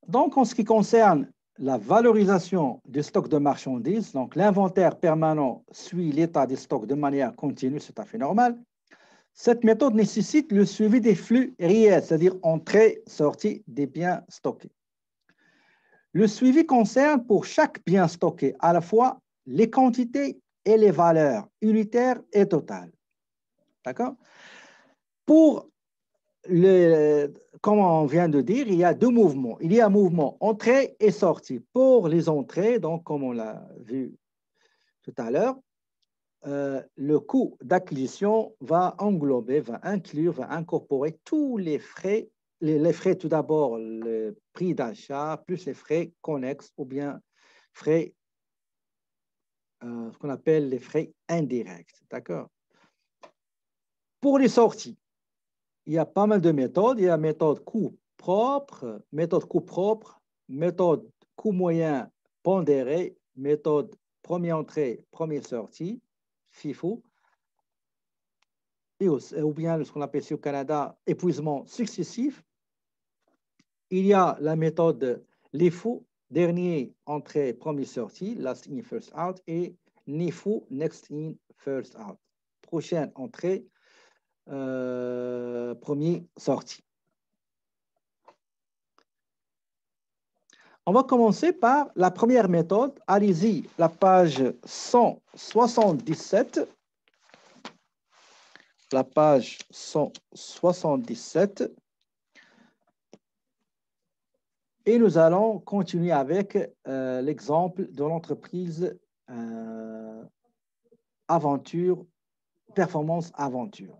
Donc, en ce qui concerne la valorisation des stocks de marchandises, donc l'inventaire permanent suit l'état des stocks de manière continue, c'est tout à fait normal. Cette méthode nécessite le suivi des flux réels, c'est-à-dire entrée-sortie des biens stockés. Le suivi concerne pour chaque bien stocké à la fois les quantités et les valeurs unitaires et totales. D'accord? Pour comme on vient de dire, il y a deux mouvements. Il y a un mouvement entrée et sortie. Pour les entrées, donc comme on l'a vu tout à l'heure, le coût d'acquisition va englober, va inclure, va incorporer tous les frais. Les frais, tout d'abord, le prix d'achat, plus les frais connexes ou bien frais, ce qu'on appelle les frais indirects. D'accord? Pour les sorties, il y a pas mal de méthodes. Il y a méthode coût propre, méthode coût moyen pondéré, méthode première entrée, première sortie, FIFO, ou bien ce qu'on appelle ici au Canada épuisement successif. Il y a la méthode LIFO, dernier entrée, première sortie, last in, first out, et NIFO, next in, first out. Prochaine entrée, premier sorti. On va commencer par la première méthode. Allez-y, la page 177. La page 177. Et nous allons continuer avec l'exemple de l'entreprise Aventure, Performance Aventure.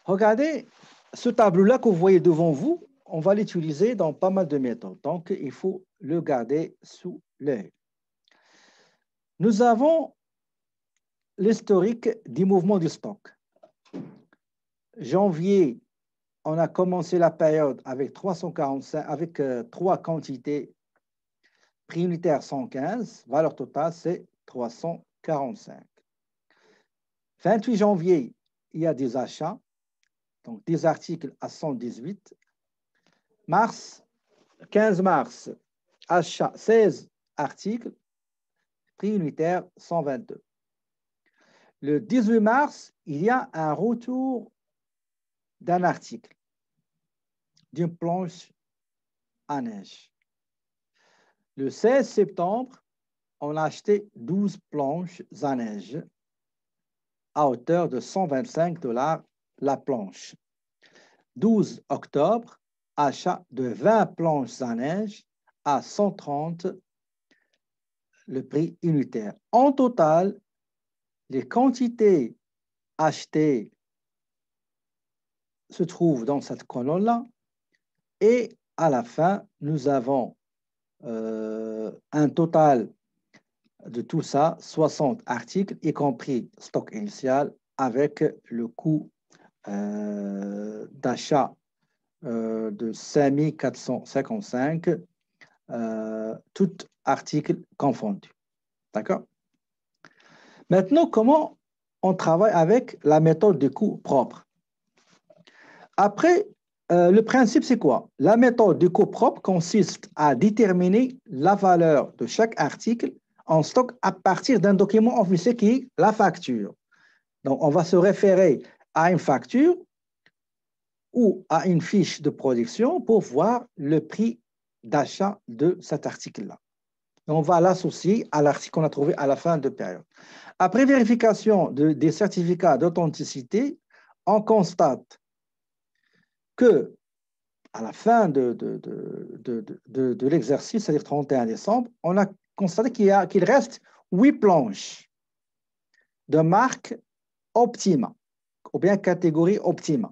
Regardez ce tableau-là que vous voyez devant vous. On va l'utiliser dans pas mal de méthodes. Donc, il faut le garder sous l'œil. Nous avons l'historique du mouvement du stock. Janvier, on a commencé la période avec 345, avec trois quantités. Prix unitaire 115, valeur totale, c'est 345. 28 janvier, il y a des achats, donc des articles à 118. Mars, 15 mars, achat 16 articles, prix unitaire 122. Le 18 mars, il y a un retour d'un article, d'une planche à neige. Le 16 septembre, on a acheté 12 planches à neige à hauteur de 125 $ la planche. 12 octobre, achat de 20 planches à neige à 130 le prix unitaire. En total, les quantités achetées se trouvent dans cette colonne-là et à la fin, nous avons un total de tout ça, 60 articles, y compris stock initial, avec le coût d'achat de 5 455, tout article confondu. D'accord? Maintenant, comment on travaille avec la méthode de coût propre? Après, le principe, c'est quoi? La méthode de coût propre consiste à déterminer la valeur de chaque article en stock à partir d'un document officiel qui est la facture. Donc, on va se référer à une facture ou à une fiche de production pour voir le prix d'achat de cet article-là. On va l'associer à l'article qu'on a trouvé à la fin de période. Après vérification des certificats d'authenticité, on constate que à la fin de l'exercice, c'est-à-dire 31 décembre, on a constaté qu'il reste 8 planches de marque Optima, ou bien catégorie Optima.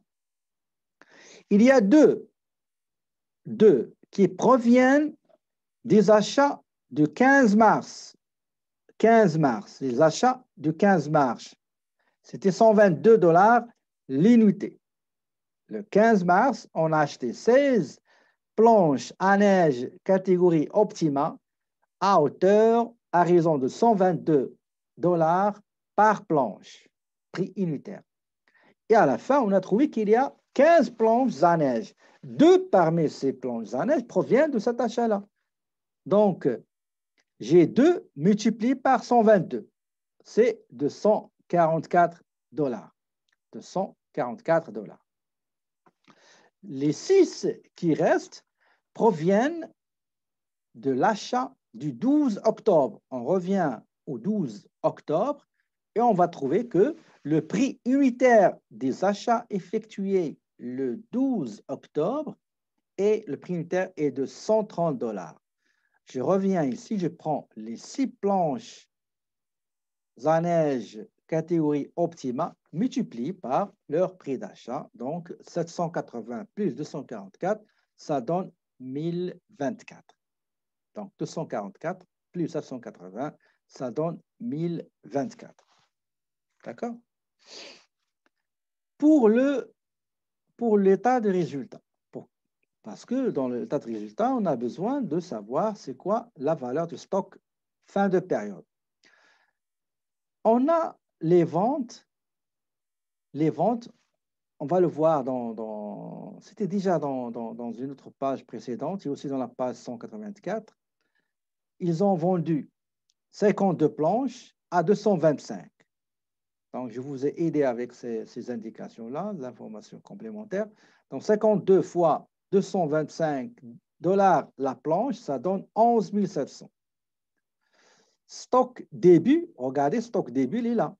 Il y a deux qui proviennent des achats de 15 mars. 15 mars, les achats du 15 mars. C'était 122 $ l'unité. Le 15 mars, on a acheté 16 planches à neige catégorie Optima à raison de 122 $ par planche, prix unitaire. Et à la fin, on a trouvé qu'il y a 15 planches à neige. 2 parmi ces planches à neige proviennent de cet achat-là. Donc, j'ai 2 multiplié par 122. C'est $244. $244. Les 6 qui restent proviennent de l'achat du 12 octobre. On revient au 12 octobre et on va trouver que le prix unitaire des achats effectués le 12 octobre et le prix unitaire est de $130. Je reviens ici, je prends les 6 planches à neige catégorie Optima multipliées par leur prix d'achat. Donc, 780 plus 244, ça donne 1024. Donc, 244 plus 780, ça donne 1024. D'accord? Pour l'état de résultat. Parce que dans l'état de résultat, on a besoin de savoir c'est quoi la valeur du stock fin de période. On a les ventes, on va le voir c'était déjà dans une autre page précédente et aussi dans la page 184. Ils ont vendu 52 planches à 225. Donc, je vous ai aidé avec ces indications-là, des informations complémentaires. Donc, 52 fois $225 la planche, ça donne 11 700. Stock début, regardez, stock début, il est là.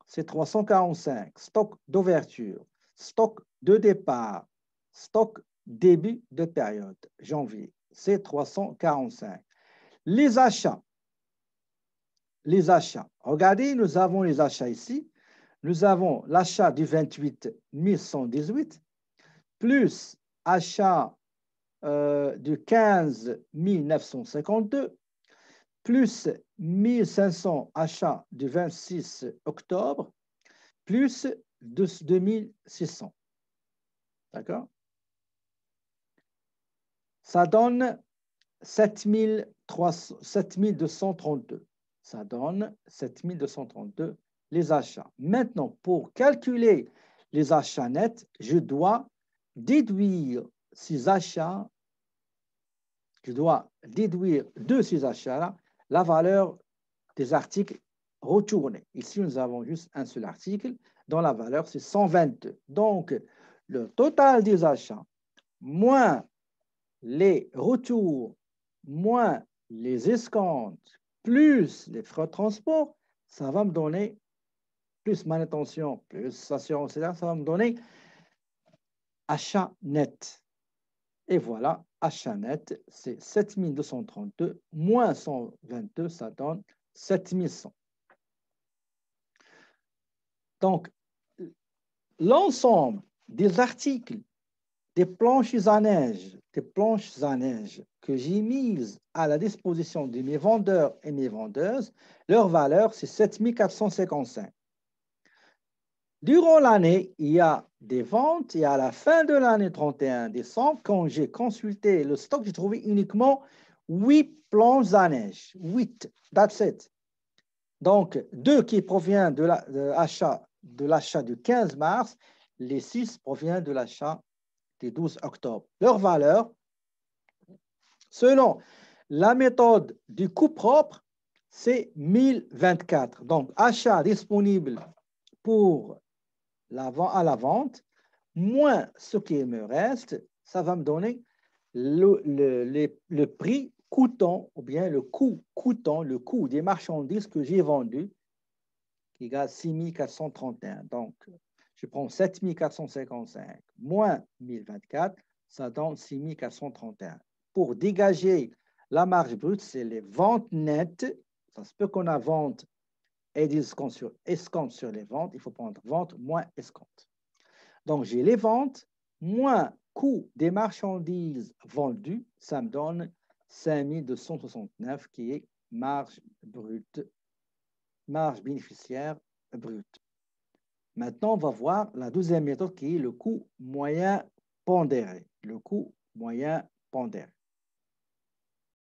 C'est 345. Stock d'ouverture, stock de départ, stock début de période, janvier, c'est 345. Les achats. Regardez, nous avons les achats ici. Nous avons l'achat du 28 118 plus achat du 15 952 plus 1500 achats du 26 octobre plus 2600. D'accord? Ça donne 7232. Ça donne 7232 les achats. Maintenant, pour calculer les achats nets, je dois déduire ces achats, de ces achats-là la valeur des articles retournés. Ici, nous avons juste un seul article dont la valeur, c'est 122. Donc, le total des achats moins les retours, moins les escomptes, plus les frais de transport, ça va me donner, plus manutention, plus assurance, etc., ça va me donner achat net. Et voilà, achat net, c'est 7232 moins 122, ça donne 7100. Donc, l'ensemble des articles, des planches à neige que j'ai mises à la disposition de mes vendeurs et mes vendeuses, leur valeur, c'est 7455. Durant l'année, il y a des ventes et à la fin de l'année 31 décembre, quand j'ai consulté le stock, j'ai trouvé uniquement 8 planches à neige. 8, that's it. Donc, 2 qui proviennent de l'achat du 15 mars, les 6 proviennent de l'achat du 12 octobre. Leur valeur, selon la méthode du coût propre, c'est 1024. Donc, achat disponible pour à la vente, moins ce qui me reste, ça va me donner le prix coûtant, ou bien le coût coûtant, le coût des marchandises que j'ai vendues, qui égale 6431. Donc, je prends 7455 moins 1024, ça donne 6431. Pour dégager la marge brute, c'est les ventes nettes. Ça se peut qu'on a vente et des escomptes sur les ventes. Il faut prendre vente moins escompte. Donc, j'ai les ventes moins coût des marchandises vendues. Ça me donne 5269 qui est marge brute, marge bénéficiaire brute. Maintenant, on va voir la deuxième méthode qui est le coût moyen pondéré. Le coût moyen pondéré.